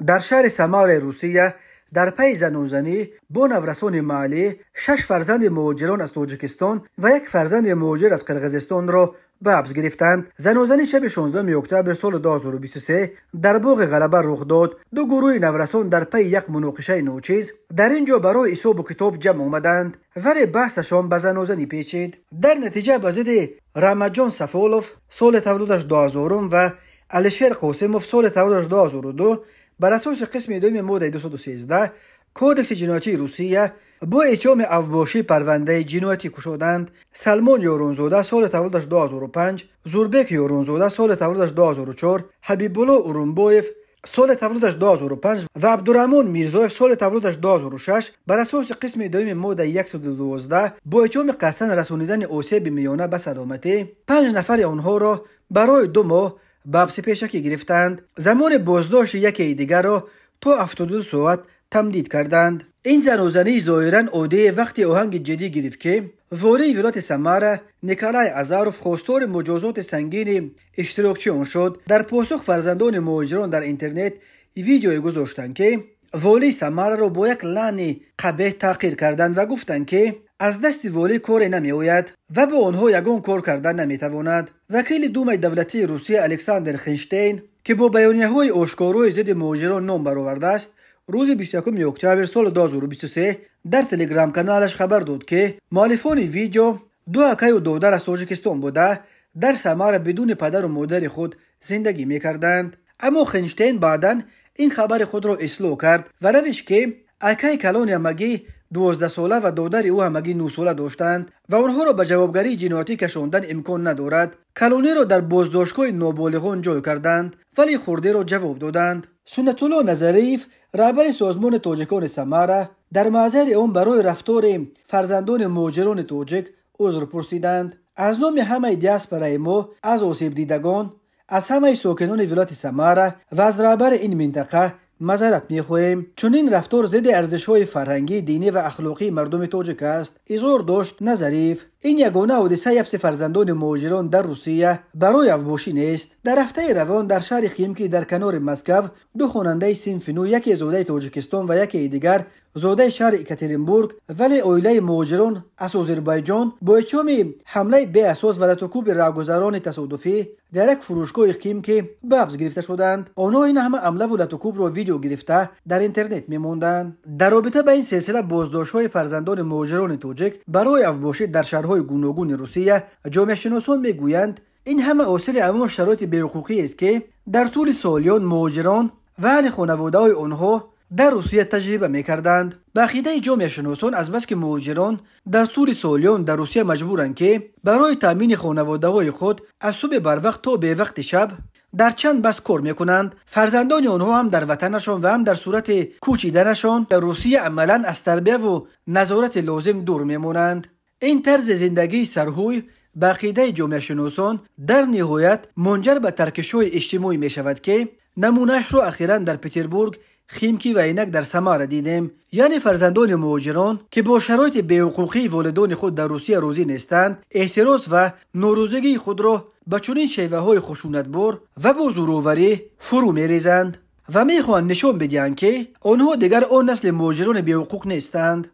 در شهر سمار روسیه در پی زنوزنی با نورسان محلی 6 فرزند مهاجران از تاجیکستان و 1 فرزند مهاجر از قرقیزستان را به حبس گرفتند. زنوزنی شب 16 اکتبر سال 2023 در باغ غلبه رخ داد. 2 گروه نورسان در پی یک مناقشه ناچیز در اینجا برای حساب و کتاب جمع آمدند، ولی بحثشان به زنوزنی پیچید. در نتیجه به ضد رامجان سفولوف سال تولدش 2000 و الشیر قاسموف سال تولدش 2002 بر اساس قسم دوم ماده 213 کودکس جنایتی روسیه با اتهام افباشی پرونده جنایتی کشادند. سلمان یارونزاده سال تولدش 2005، زوربک یارونزاده سال تولدش 2004، حبیب الله اورونبایف سال تولدش 2005 و عبدالرحمن میرزایف سال تولدش 2006 بر اساس قسم دوم ماده 112 با اتهام قصداً رسانیدن آسیب میانه به سلامتی 5 نفر آنها را برای 2 ماه به حبس پیشکی گرفتند. زمان بازداشت یکی دیگر را تا 72 ساعت تمدید کردند. این زنوزنی ظاهراً عاده وقتی آهنگ جدی گرفت که والی ولایت سمار نیکولای ازاروف خواستار مجازات سنگین اشتراکچی آن شد. در پاسخ فرزندان مهاجران در اینترنت ویدیوی گذاشتند که والی سمار را با یک لعن قبیح تحقیر کردند و گفتند که از دست والی کار نمی آید و به آنها یگان کار کردن نمی تواند. وکیل دوم دولتی روسیه الکساندر خینشتین که با بیانیه های آشکارای ضد مهاجران نام برآورده است، روز 21 اکتبر سال 2023 در تلگرام کانالش خبر داد که مؤلفان ویدیو 2 اکای و دودر از تاجیکستان بوده در سمار بدون پدر و مادر خود زندگی می کردند. اما خینشتین بعداً این خبر خود را اصلاح کرد و روش که اکای کلان همگی 12 ساله و دودر او همگی 9 ساله داشتند و آنها را به جوابگری جنایتی کشاندن امکان ندارد. کلانی را در بازداشتگاه نابالغان جای کردند ولی خورده را جواب دادند. سنت الله نظریف رهبر سازمان تاجیکان سمار در محضر آن برای رفتار فرزندان مهاجران تاجیک عذر پرسیدند. از نام همه دیاسپورای ما، از آسیب دیدگان، از همه ساکنان ولایت سمار و از رهبر این منطقه معذرت می‌خواهیم، چون این رفتار ضد ارزش‌های فرهنگی، دینی و اخلاقی مردم تاجیک است. اظهار داشت نظریف. این یگانه حادثه حبس فرزندان مهاجران در روسیه برای افباشی نیست. در هفته روان در شهر خیمکی در کنار مسکو 2 خواننده صنف نو، یکی زاده تاجیکستان و یکی دیگر زاده شهر اکاترینبورگ ولی اویله مهاجران از آذربایجان با اتهام حمله بی اساس و لطوکوب راهگذران تصادفی در یک فروشگاه خیمکی به حبس گرفته شدند. آنها این همه حمله و لطوکوب را ویدیو گرفته در اینترنت می‌ماندند. در رابطه با این سلسله بازداشت‌های فرزندان مهاجران تاجیک برای افباشی در شهرهای گوناگون روسیه، جامعه شناسان میگویند این همه حاصل همان شرایط بی‌حقوقی است که در طول سالیان مهاجران و اهل خانواده‌های آنها در روسیه تجربه می‌کردند. به عقیده جامعه شناسان از بس که مهاجران در طول سالیان در روسیه مجبورند که برای تامین خانواده‌های خود از صبح بر وقت تا به وقت شب در چند بس کار میکنند، فرزندان آنها هم در وطنشان و هم در صورت کوچیدنشان در روسیه عملاً از تربیت و نظارت لازم دور میمانند. این طرز زندگی سرهوی به عقیده جامعه شناسان در نهایت منجر به ترکش‌های اجتماعی می شود که نمونهش را اخیراً در پتربورگ، خیمکی و اینک در سمار دیدیم. یعنی فرزندان مهاجران که با شرایط بی‌حقوقی والدان خود در روسیه راضی نیستند، احتراز و ناروزگی خود را به چنین شیوه‌های خشونتبار و با زورآوری فرو می‌ریزند و می‌خواهند نشان بدهند که آنها دیگر آن نسل مهاجران بی‌حقوق نیستند.